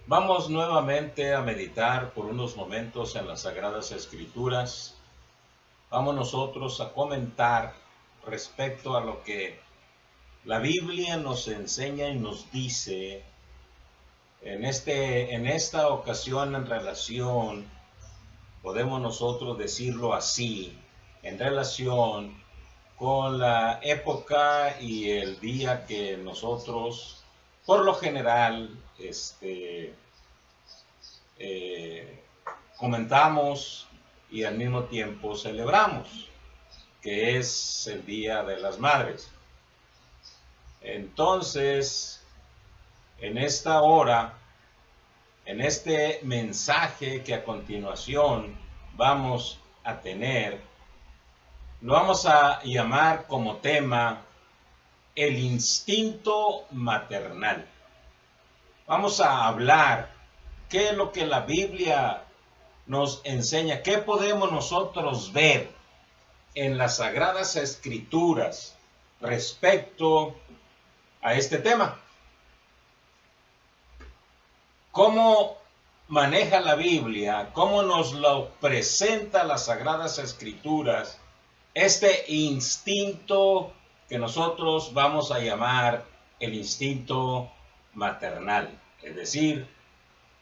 Vamos nuevamente a meditar por unos momentos en las Sagradas Escrituras. Vamos nosotros a comentar respecto a lo que la Biblia nos enseña y nos dice en esta ocasión en relación, podemos nosotros decirlo así, en relación con la época y el día que nosotros, por lo general, comentamos y al mismo tiempo celebramos, que es el Día de las Madres. Entonces, en esta hora, en este mensaje que a continuación vamos a tener, lo vamos a llamar como tema el instinto maternal. Vamos a hablar qué es lo que la Biblia nos enseña, qué podemos nosotros ver en las Sagradas Escrituras respecto a este tema. ¿Cómo maneja la Biblia? ¿Cómo nos lo presenta las Sagradas Escrituras? Este instinto que nosotros vamos a llamar el instinto maternal. Es decir,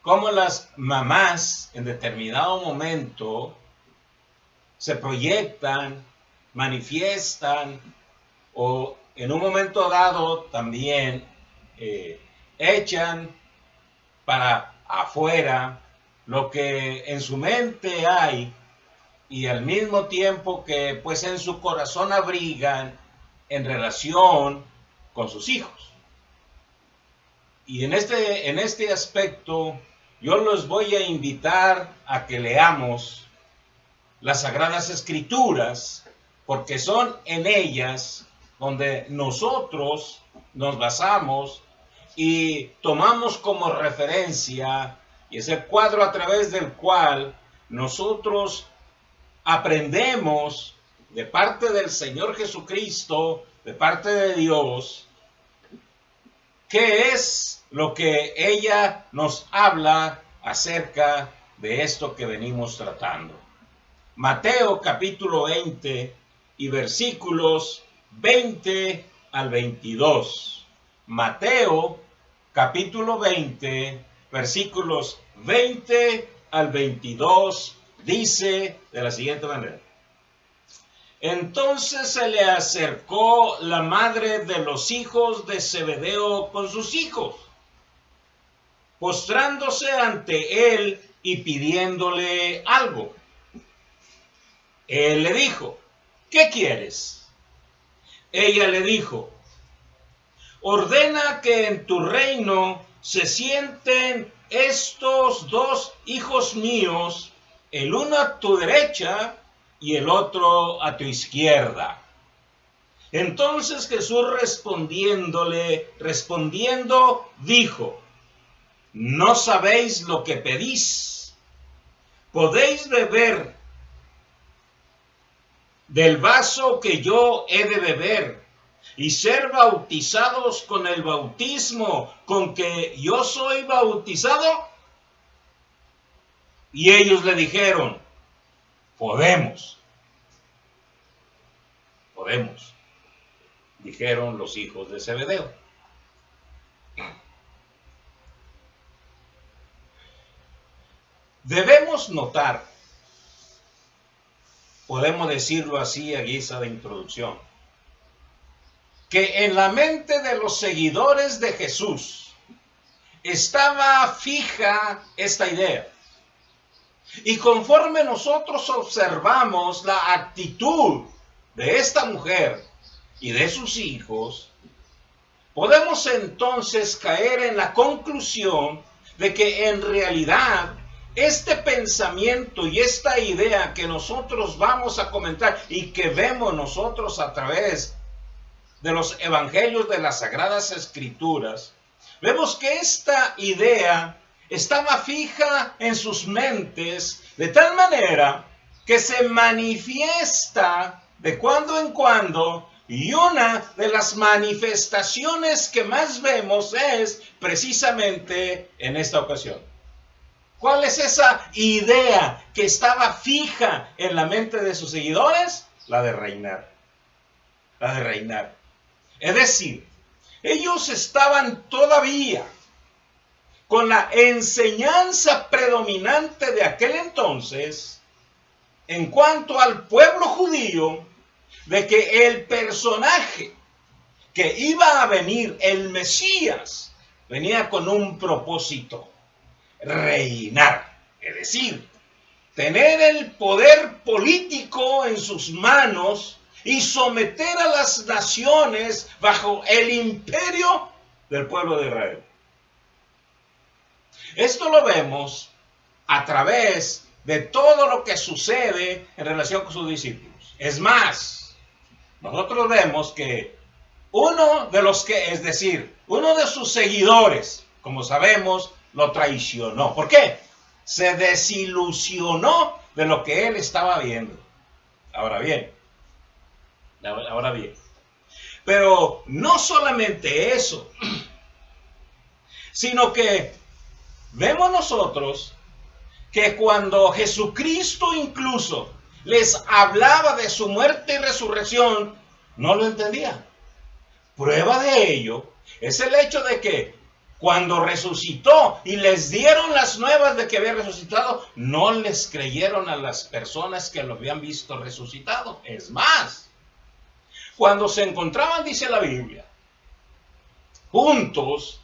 cómo las mamás en determinado momento se proyectan, manifiestan o en un momento dado también echan para afuera lo que en su mente hay y al mismo tiempo que pues en su corazón abrigan en relación con sus hijos. Y en este aspecto yo los voy a invitar a que leamos las Sagradas Escrituras, porque son en ellas donde nosotros nos basamos y tomamos como referencia, y es el cuadro a través del cual nosotros aprendemos de parte del Señor Jesucristo, de parte de Dios, qué es lo que ella nos habla acerca de esto que venimos tratando. Mateo capítulo 20 y versículos 20 al 22. Mateo capítulo 20, versículos 20 al 22, dice de la siguiente manera. Entonces se le acercó la madre de los hijos de Zebedeo con sus hijos, postrándose ante él y pidiéndole algo. Él le dijo, ¿qué quieres? Ella le dijo, ordena que en tu reino se sienten estos dos hijos míos, el uno a tu derecha y el otro a tu izquierda. Entonces Jesús respondiendo, dijo, ¿no sabéis lo que pedís? ¿Podéis beber del vaso que yo he de beber y ser bautizados con el bautismo con que yo soy bautizado? Y ellos le dijeron, podemos, dijeron los hijos de Zebedeo. Debemos notar, podemos decirlo así a guisa de introducción, que en la mente de los seguidores de Jesús estaba fija esta idea. Y conforme nosotros observamos la actitud de esta mujer y de sus hijos, podemos entonces caer en la conclusión de que en realidad este pensamiento y esta idea que nosotros vamos a comentar y que vemos nosotros a través de los evangelios de las Sagradas Escrituras, vemos que esta idea estaba fija en sus mentes de tal manera que se manifiesta de cuando en cuando Y una de las manifestaciones que más vemos es precisamente en esta ocasión. ¿Cuál es esa idea que estaba fija en la mente de sus seguidores? La de reinar. La de reinar. Es decir, ellos estaban todavía con la enseñanza predominante de aquel entonces en cuanto al pueblo judío, de que el personaje que iba a venir, el Mesías, venía con un propósito: reinar, es decir, tener el poder político en sus manos y someter a las naciones bajo el imperio del pueblo de Israel. Esto lo vemos a través de todo lo que sucede en relación con sus discípulos. Es más, nosotros vemos que uno de sus seguidores, como sabemos, lo traicionó. ¿Por qué? Se desilusionó de lo que él estaba viendo. Ahora bien. Pero no solamente eso, sino que vemos nosotros que cuando Jesucristo incluso les hablaba de su muerte y resurrección, no lo entendían. Prueba de ello es el hecho de que cuando resucitó y les dieron las nuevas de que había resucitado, no les creyeron a las personas que lo habían visto resucitado. Es más, cuando se encontraban, dice la Biblia, juntos,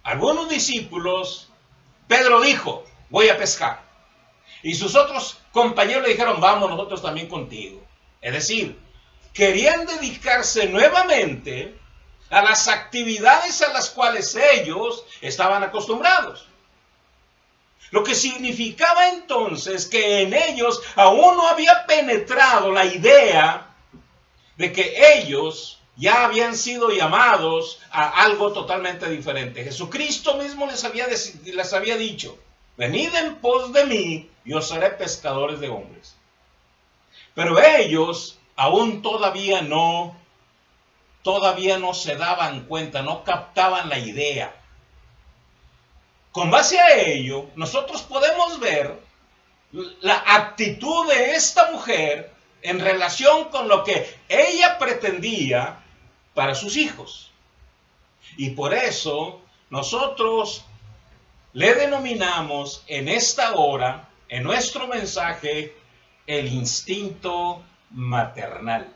algunos discípulos, Pedro dijo: voy a pescar. Y sus otros compañeros le dijeron: vamos nosotros también contigo. Es decir, querían dedicarse nuevamente a las actividades a las cuales ellos estaban acostumbrados. Lo que significaba entonces que en ellos aún no había penetrado la idea de que ellos ya habían sido llamados a algo totalmente diferente. Jesucristo mismo les había dicho: venid en pos de mí y os haré pescadores de hombres. Pero ellos aún todavía no se daban cuenta, no captaban la idea. Con base a ello, nosotros podemos ver la actitud de esta mujer en relación con lo que ella pretendía para sus hijos. Y por eso nosotros le denominamos en esta hora, en nuestro mensaje, el instinto maternal.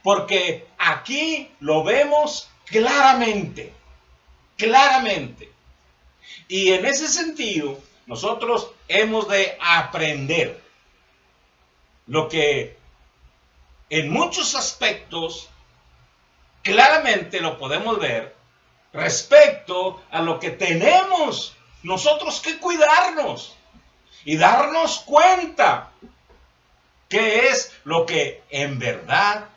Porque aquí lo vemos claramente. Y en ese sentido, nosotros hemos de aprender lo que en muchos aspectos claramente lo podemos ver respecto a lo que tenemos nosotros que cuidarnos y darnos cuenta qué es lo que en verdad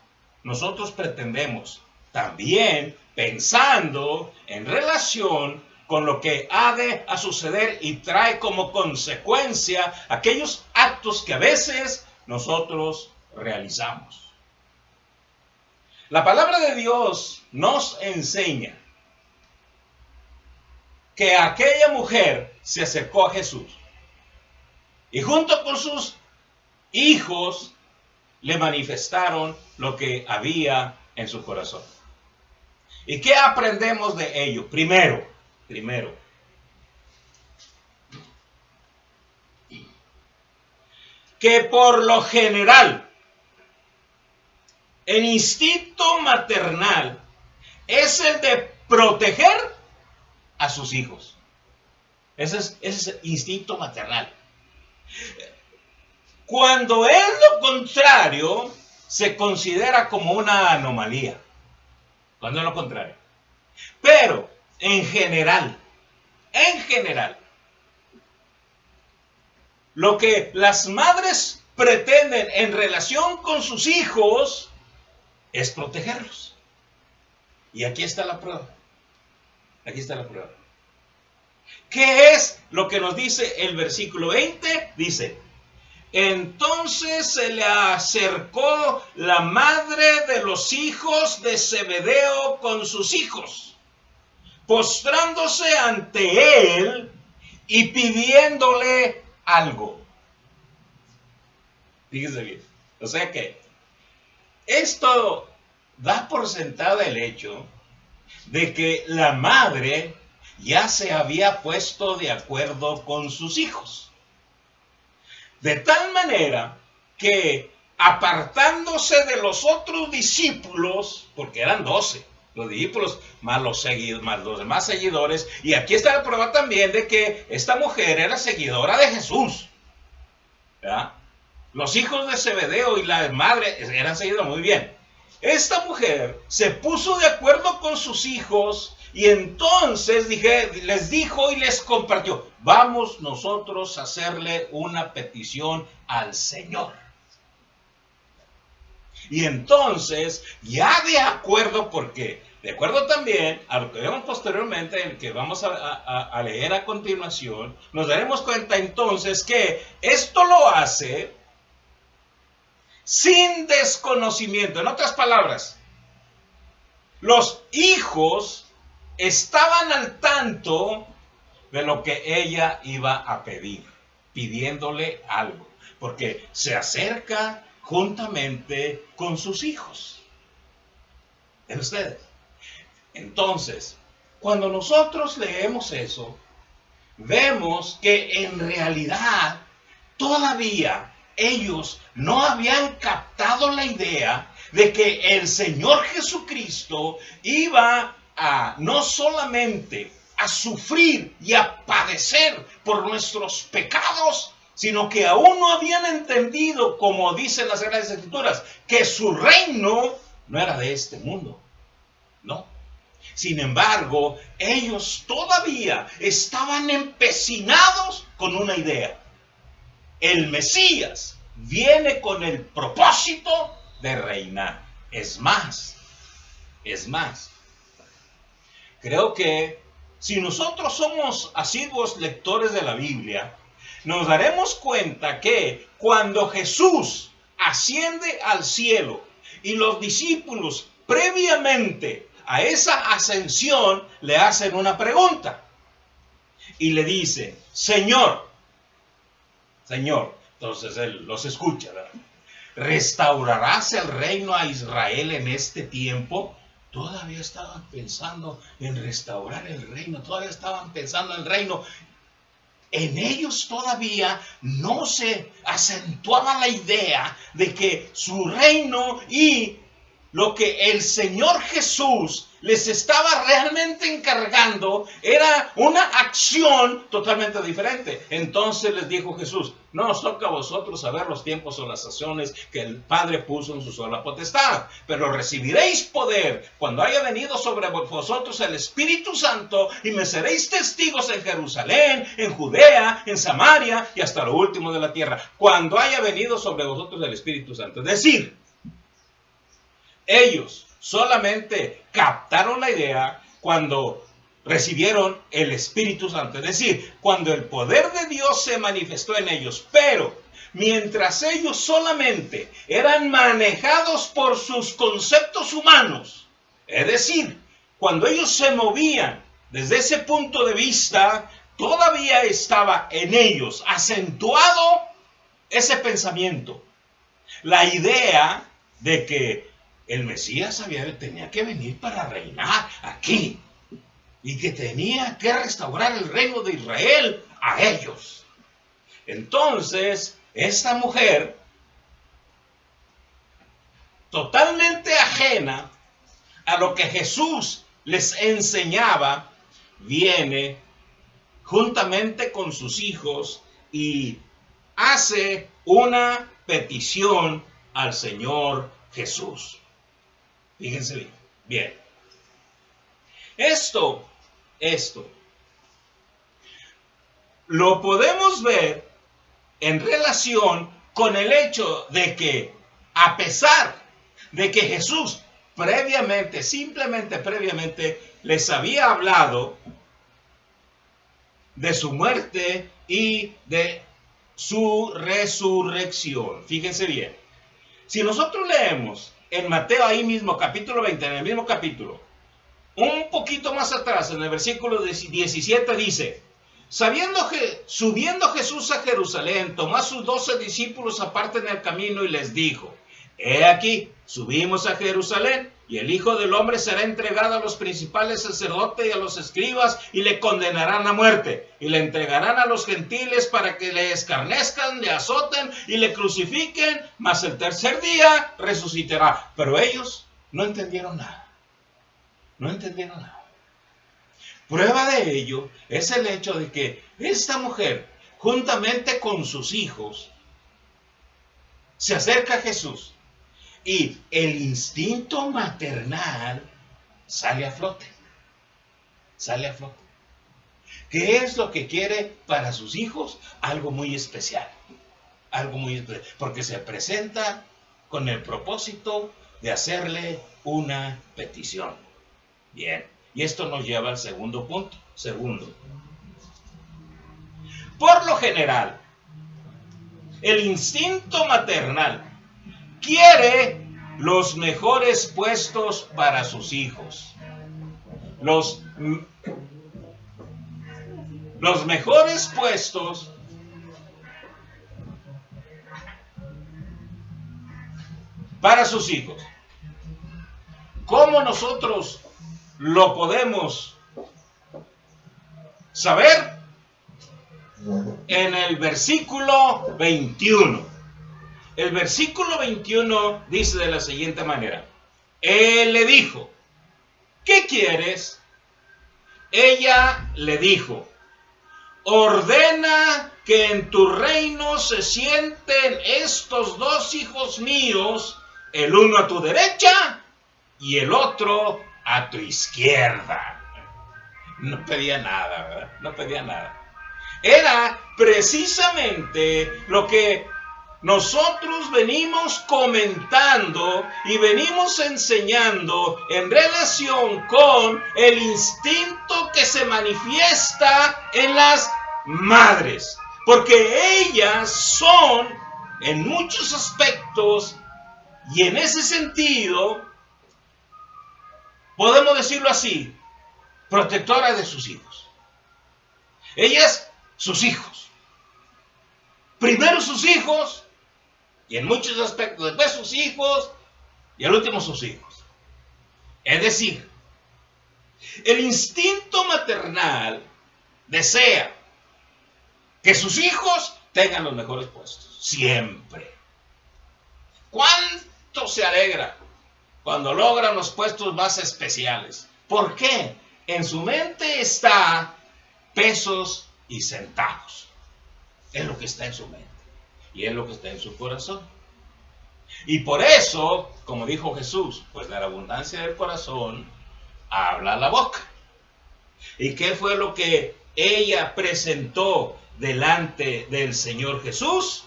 nosotros pretendemos, también pensando en relación con lo que ha de suceder y trae como consecuencia aquellos actos que a veces nosotros realizamos. La palabra de Dios nos enseña que aquella mujer se acercó a Jesús y junto con sus hijos le manifestaron lo que había en su corazón. ¿Y qué aprendemos de ello? Primero, que por lo general el instinto maternal es el de proteger a sus hijos. Ese es el instinto maternal. Cuando es lo contrario, se considera como una anomalía. Cuando es lo contrario. Pero, en general, lo que las madres pretenden en relación con sus hijos es protegerlos. Y aquí está la prueba. ¿Qué es lo que nos dice el versículo 20? Dice: Entonces se le acercó la madre de los hijos de Zebedeo con sus hijos, postrándose ante él y pidiéndole algo. Fíjese bien. O sea que esto da por sentado el hecho de que la madre ya se había puesto de acuerdo con sus hijos. De tal manera que, apartándose de los otros discípulos, porque eran 12, los discípulos más los demás seguidores, y aquí está la prueba también de que esta mujer era seguidora de Jesús, ¿verdad? Los hijos de Zebedeo y la madre eran seguidores, muy bien. Esta mujer se puso de acuerdo con sus hijos y entonces les dijo y les compartió: vamos nosotros a hacerle una petición al Señor. Y entonces, ya de acuerdo, porque de acuerdo también a lo que vemos posteriormente, el que vamos a leer a continuación, nos daremos cuenta entonces que esto lo hace sin desconocimiento. En otras palabras, los hijos estaban al tanto de lo que ella iba a pedir, pidiéndole algo, porque se acerca juntamente con sus hijos. ¿Ven ustedes? Entonces, cuando nosotros leemos eso, vemos que en realidad todavía ellos no habían captado la idea de que el Señor Jesucristo iba a no solamente a sufrir y a padecer por nuestros pecados, sino que aún no habían entendido, como dicen las Sagradas Escrituras, que su reino no era de este mundo, no. Sin embargo, ellos todavía estaban empecinados con una idea: el Mesías viene con el propósito de reinar. Es más, creo que si nosotros somos asiduos lectores de la Biblia, nos daremos cuenta que cuando Jesús asciende al cielo y los discípulos previamente a esa ascensión le hacen una pregunta y le dicen: Señor, entonces él los escucha, ¿verdad? ¿Restaurarás el reino a Israel en este tiempo? Todavía estaban pensando en restaurar el reino, todavía estaban pensando en el reino. En ellos todavía no se acentuaba la idea de que su reino y lo que el Señor Jesús les estaba realmente encargando era una acción totalmente diferente. Entonces les dijo Jesús: no os toca a vosotros saber los tiempos o las sazones que el Padre puso en su sola potestad, pero recibiréis poder cuando haya venido sobre vosotros el Espíritu Santo, y me seréis testigos en Jerusalén, en Judea, en Samaria y hasta lo último de la tierra. Cuando haya venido sobre vosotros el Espíritu Santo. Es decir, ellos solamente captaron la idea cuando recibieron el Espíritu Santo, es decir, cuando el poder de Dios se manifestó en ellos. Pero mientras ellos solamente eran manejados por sus conceptos humanos, es decir, cuando ellos se movían desde ese punto de vista, todavía estaba en ellos acentuado ese pensamiento, la idea de que el Mesías tenía que venir para reinar aquí y que tenía que restaurar el reino de Israel a ellos. Entonces, esta mujer, totalmente ajena a lo que Jesús les enseñaba, viene juntamente con sus hijos y hace una petición al Señor Jesús. Fíjense bien. Bien. Esto lo podemos ver en relación con el hecho de que, a pesar de que Jesús simplemente previamente les había hablado de su muerte y de su resurrección. Fíjense bien. Si nosotros leemos en Mateo ahí mismo, capítulo 20, en el mismo capítulo, un poquito más atrás, en el versículo 17 dice, subiendo Jesús a Jerusalén, tomó a sus 12 discípulos aparte en el camino y les dijo, he aquí, subimos a Jerusalén, y el Hijo del Hombre será entregado a los principales sacerdotes y a los escribas, y le condenarán a muerte, y le entregarán a los gentiles para que le escarnezcan, le azoten y le crucifiquen, mas el tercer día resucitará. Pero ellos no entendieron nada. No entendieron nada. Prueba de ello es el hecho de que esta mujer, juntamente con sus hijos, se acerca a Jesús y el instinto maternal sale a flote. Sale a flote. ¿Qué es lo que quiere para sus hijos? Algo muy especial. Algo muy especial. Porque se presenta con el propósito de hacerle una petición. Bien. Y esto nos lleva al segundo punto. Segundo. Por lo general, el instinto maternal quiere los mejores puestos para sus hijos. Los mejores puestos para sus hijos. ¿Cómo nosotros lo podemos saber? En el versículo 21. El versículo 21 dice de la siguiente manera. Él le dijo, ¿qué quieres? Ella le dijo, ordena que en tu reino se sienten estos dos hijos míos, el uno a tu derecha y el otro a tu izquierda. No pedía nada, ¿verdad? No pedía nada. Era precisamente lo que nosotros venimos comentando y venimos enseñando en relación con el instinto que se manifiesta en las madres. Porque ellas son, en muchos aspectos, y en ese sentido, podemos decirlo así, protectoras de sus hijos. Ellas, sus hijos. Primero sus hijos, y en muchos aspectos después sus hijos, y al último sus hijos. Es decir, el instinto maternal desea que sus hijos tengan los mejores puestos, siempre. ¿Cuánto se alegra cuando logran los puestos más especiales? ¿Por qué? En su mente está pesos y centavos. Es lo que está en su mente. Y es lo que está en su corazón. Y por eso, como dijo Jesús, pues de la abundancia del corazón habla la boca. ¿Y qué fue lo que ella presentó delante del Señor Jesús?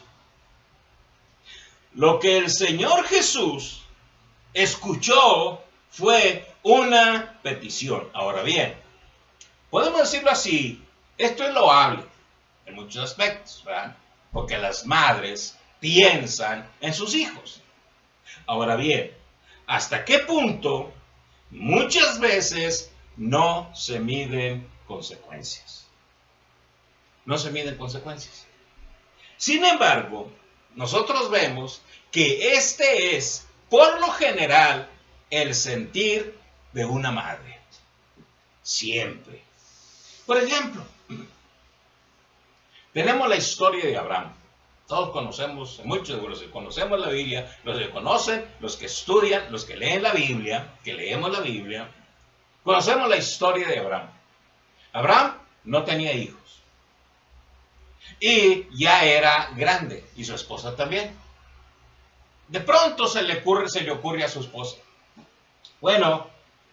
Lo que el Señor Jesús escuchó fue una petición. Ahora bien, podemos decirlo así, esto es loable en muchos aspectos, ¿verdad? Porque las madres piensan en sus hijos. Ahora bien, ¿hasta qué punto muchas veces no se miden consecuencias? No se miden consecuencias. Sin embargo, nosotros vemos que este es, por lo general, el sentir de una madre. Siempre. Por ejemplo, tenemos la historia de Abraham. Todos conocemos, muchos de los que conocemos la Biblia, los que conocen, los que estudian, los que leen la Biblia, que leemos la Biblia, conocemos la historia de Abraham. Abraham no tenía hijos. Y ya era grande, y su esposa también. De pronto se le ocurre a su esposa. Bueno,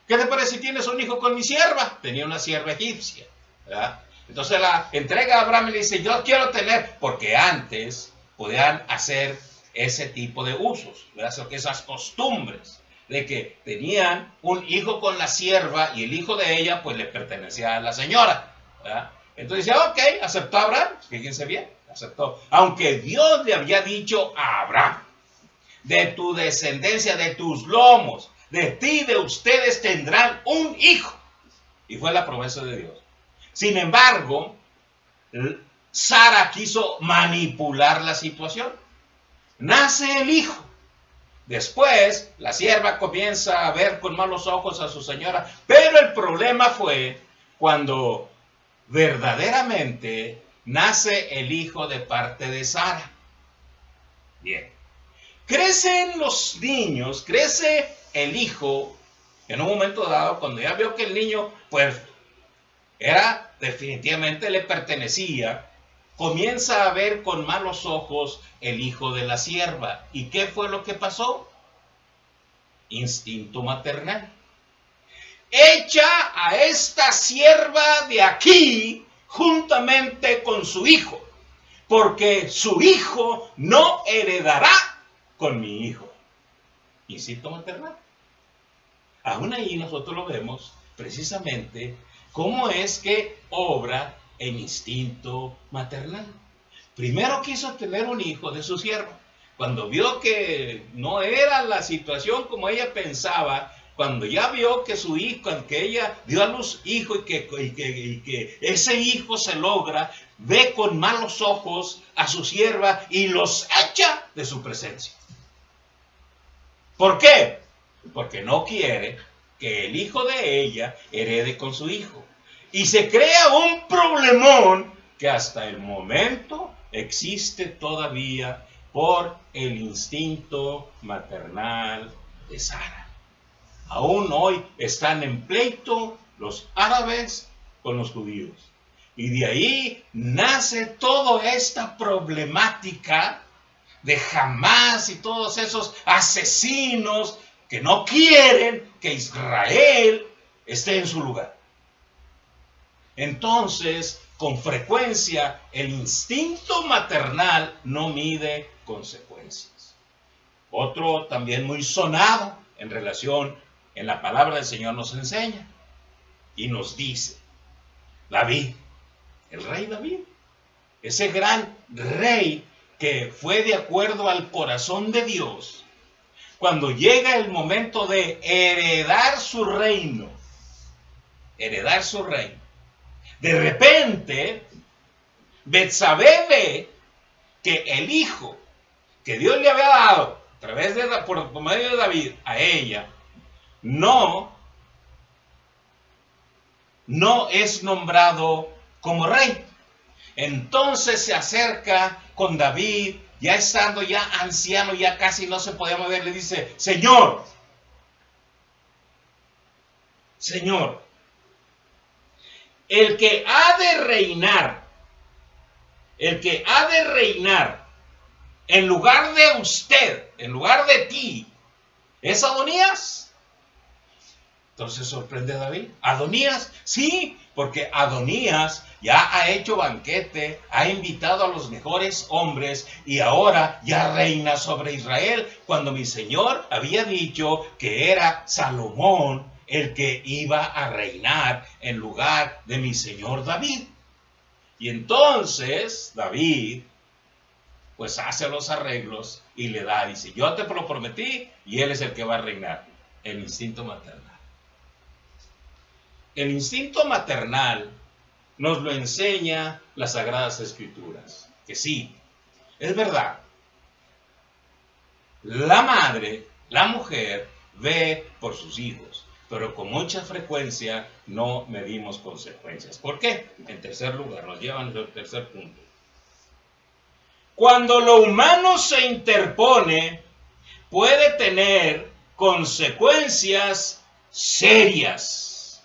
¿qué te parece si tienes un hijo con mi sierva? Tenía una sierva egipcia, ¿verdad? Entonces la entrega a Abraham y le dice, yo quiero tener, porque antes podían hacer ese tipo de usos, ¿verdad? Esas costumbres de que tenían un hijo con la sierva y el hijo de ella pues le pertenecía a la señora, ¿verdad? Entonces dice, ok, aceptó a Abraham, fíjense bien, Aceptó. Aunque Dios le había dicho a Abraham, de tu descendencia, de tus lomos, de ti, de ustedes tendrán un hijo. Y fue la promesa de Dios. Sin embargo, Sara quiso manipular la situación. Nace el hijo. Después, la sierva comienza a ver con malos ojos a su señora. Pero el problema fue cuando verdaderamente nace el hijo de parte de Sara. Bien. Crecen los niños, crece el hijo. En un momento dado, cuando ya vio que el niño, pues, definitivamente le pertenecía, comienza a ver con malos ojos el hijo de la sierva. ¿Y qué fue lo que pasó? Instinto maternal. Echa a esta sierva de aquí juntamente con su hijo, porque su hijo no heredará con mi hijo. Instinto maternal. Aún ahí nosotros lo vemos precisamente cómo es que obra el instinto maternal. Primero quiso tener un hijo de su sierva. Cuando vio que no era la situación como ella pensaba, cuando ya vio que su hijo, que ella dio a luz hijo y que ese hijo se logra, ve con malos ojos a su sierva y los echa de su presencia. ¿Por qué? Porque no quiere que el hijo de ella herede con su hijo. Y se crea un problemón que hasta el momento existe todavía por el instinto maternal de Sara. Aún hoy están en pleito los árabes con los judíos. Y de ahí nace toda esta problemática de Hamás y todos esos asesinos que no quieren que Israel esté en su lugar. Entonces, con frecuencia, el instinto maternal no mide consecuencias. Otro también muy sonado en relación, en la palabra del Señor nos enseña y nos dice, David, el rey David, ese gran rey que fue de acuerdo al corazón de Dios, cuando llega el momento de heredar su reino, de repente, Betsabé ve que el hijo que Dios le había dado a través de por medio de David a ella no es nombrado como rey. Entonces se acerca con David, ya estando ya anciano, ya casi no se podía mover, le dice, Señor, el que ha de reinar en lugar de usted, en lugar de ti, ¿es Adonías? Entonces sorprende a David. ¿Adonías? Sí, porque Adonías ya ha hecho banquete, ha invitado a los mejores hombres y ahora ya reina sobre Israel, cuando mi Señor había dicho que era Salomón el que iba a reinar en lugar de mi Señor David. Y entonces David pues hace los arreglos y le da, dice, yo te lo prometí y él es el que va a reinar. El instinto maternal. El instinto maternal nos lo enseña las Sagradas Escrituras, que sí, es verdad. La madre, la mujer, ve por sus hijos, pero con mucha frecuencia no medimos consecuencias. ¿Por qué? En tercer lugar, nos lleva a nuestro tercer punto. Cuando lo humano se interpone, puede tener consecuencias serias,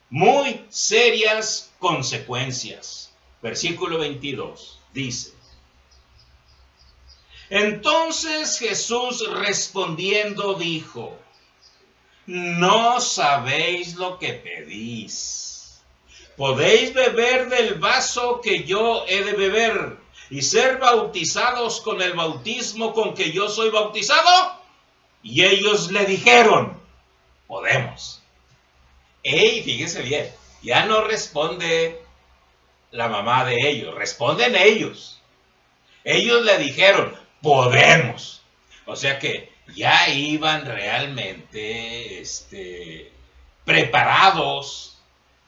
muy serias consecuencias. Versículo 22 dice, entonces Jesús respondiendo dijo, no sabéis lo que pedís. ¿Podéis beber del vaso que yo he de beber y ser bautizados con el bautismo con que yo soy bautizado? Y ellos le dijeron, podemos. Fíjese bien, ya no responde la mamá de ellos, responden ellos. Ellos le dijeron, podemos. O sea que ya iban realmente preparados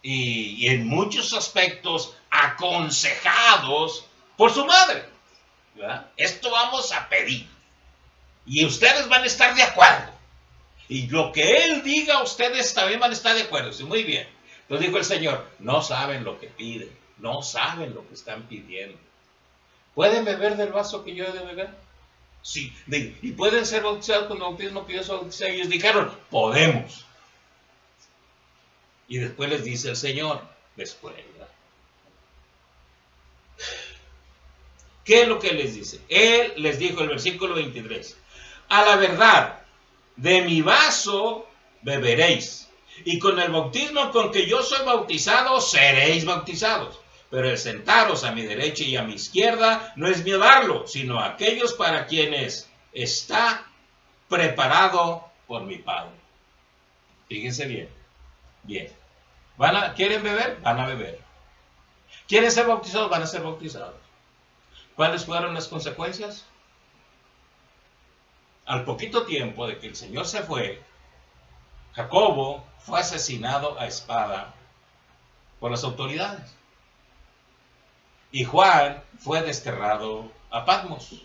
y en muchos aspectos aconsejados por su madre, ¿verdad? Esto vamos a pedir y ustedes van a estar de acuerdo. Y lo que él diga, ustedes también van a estar de acuerdo. Sí, muy bien. Entonces dijo el Señor, no saben lo que piden, no saben lo que están pidiendo. ¿Pueden beber del vaso que yo he de beber? Sí. ¿Y pueden ser bautizados con el bautismo que yo soy bautizado? Ellos dijeron, podemos. Y después les dice el Señor, después, ¿verdad? ¿Qué es lo que les dice? Él les dijo, el versículo 23, a la verdad, de mi vaso beberéis, y con el bautismo con que yo soy bautizado, seréis bautizados. Pero el sentaros a mi derecha y a mi izquierda no es mío darlo, sino a aquellos para quienes está preparado por mi Padre. Fíjense bien. Bien. ¿Quieren beber? Van a beber. ¿Quieren ser bautizados? Van a ser bautizados. ¿Cuáles fueron las consecuencias? Al poquito tiempo de que el Señor se fue, Jacobo fue asesinado a espada por las autoridades. Y Juan fue desterrado a Patmos.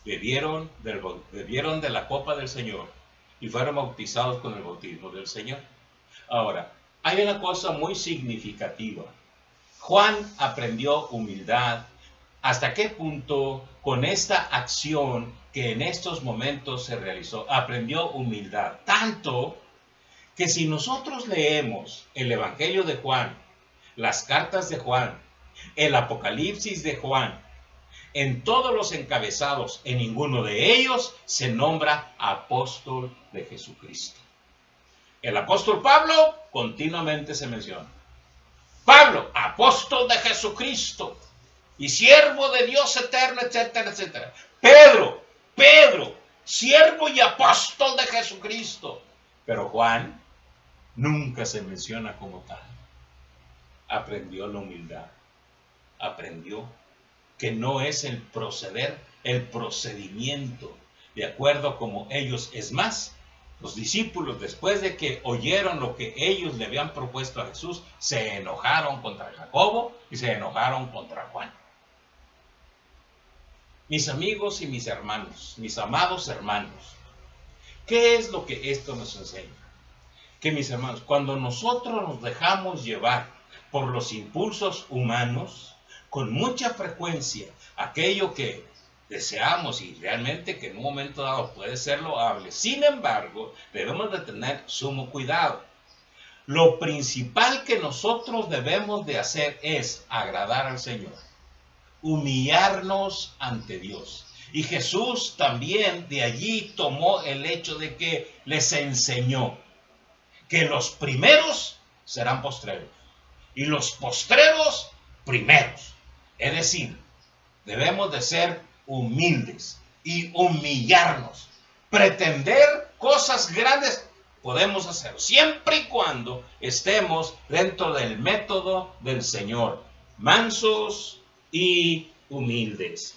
Bebieron de la copa del Señor y fueron bautizados con el bautismo del Señor. Ahora, hay una cosa muy significativa. Juan aprendió humildad. ¿Hasta qué punto con esta acción que en estos momentos se realizó? Aprendió humildad. Tanto que si nosotros leemos el Evangelio de Juan, las cartas de Juan, el Apocalipsis de Juan, en todos los encabezados, en ninguno de ellos se nombra apóstol de Jesucristo. El apóstol Pablo continuamente se menciona. Pablo, apóstol de Jesucristo y siervo de Dios eterno, etcétera, etcétera. Pedro, siervo y apóstol de Jesucristo. Pero Juan nunca se menciona como tal. Aprendió la humildad. Aprendió que no es el proceder, el procedimiento, de acuerdo como ellos. Es más, los discípulos, después de que oyeron lo que ellos le habían propuesto a Jesús, se enojaron contra Jacobo y se enojaron contra Juan. Mis amigos y mis hermanos, mis amados hermanos, ¿qué es lo que esto nos enseña? Que mis hermanos, cuando nosotros nos dejamos llevar por los impulsos humanos, con mucha frecuencia, aquello que deseamos y realmente que en un momento dado puede ser loable, sin embargo, debemos de tener sumo cuidado. Lo principal que nosotros debemos de hacer es agradar al Señor, humillarnos ante Dios. Y Jesús también de allí tomó el hecho de que les enseñó que los primeros serán postreros y los postreros primeros. Es decir, debemos de ser humildes y humillarnos. Pretender cosas grandes podemos hacer siempre y cuando estemos dentro del método del Señor, mansos y humildes.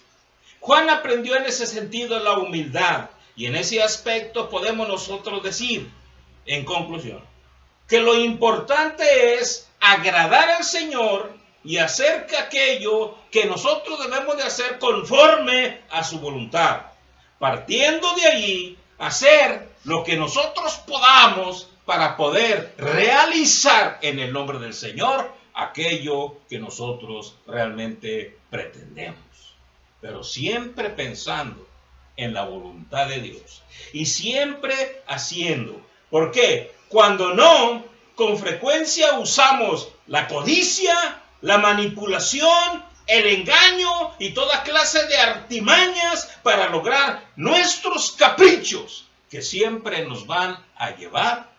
Juan aprendió en ese sentido la humildad, y en ese aspecto podemos nosotros decir, en conclusión, que lo importante es agradar al Señor y hacer aquello que nosotros debemos de hacer conforme a su voluntad. Partiendo de allí, hacer lo que nosotros podamos para poder realizar en el nombre del Señor aquello que nosotros realmente pretendemos. Pero siempre pensando en la voluntad de Dios y siempre haciendo. ¿Por qué? Cuando no, con frecuencia usamos la codicia, la manipulación, el engaño y toda clase de artimañas para lograr nuestros caprichos que siempre nos van a llevar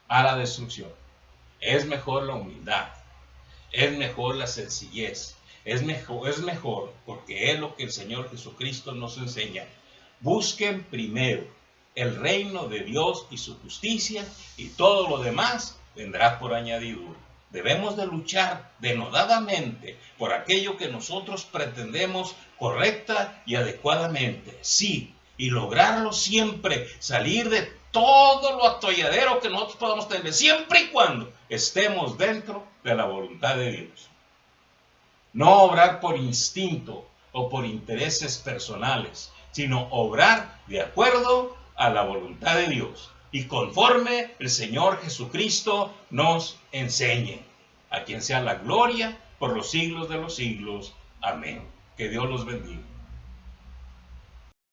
a la destrucción. Es mejor la humildad, es mejor la sencillez, es mejor porque es lo que el Señor Jesucristo nos enseña. Busquen primero el reino de Dios y su justicia, y todo lo demás vendrá por añadidura. Debemos de luchar denodadamente por aquello que nosotros pretendemos correcta y adecuadamente, sí, y lograrlo siempre, salir de todo lo atolladero que nosotros podamos tener, siempre y cuando estemos dentro de la voluntad de Dios. No obrar por instinto o por intereses personales, sino obrar de acuerdo a la voluntad de Dios y conforme el Señor Jesucristo nos enseñe. A quien sea la gloria por los siglos de los siglos. Amén. Que Dios los bendiga.